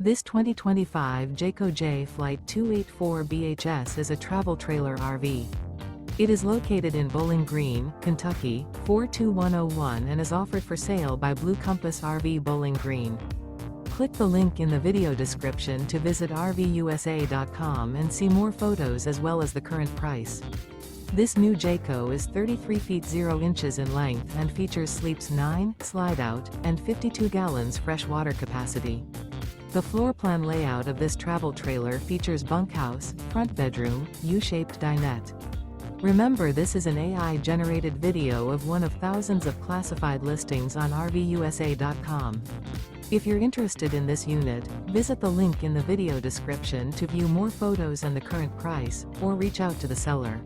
This 2025 Jayco Jay Flight 284 BHS is a travel trailer RV. It is located in Bowling Green, Kentucky, 42101 and is offered for sale by Blue Compass RV Bowling Green. Click the link in the video description to visit RVUSA.com and see more photos as well as the current price. This new Jayco is 33 feet 0 inches in length and features sleeps 9, slide-out, and 52 gallons fresh water capacity. The floor plan layout of this travel trailer features bunkhouse, front bedroom, U-shaped dinette. Remember, this is an AI-generated video of one of thousands of classified listings on RVUSA.com. If you're interested in this unit, visit the link in the video description to view more photos and the current price, or reach out to the seller.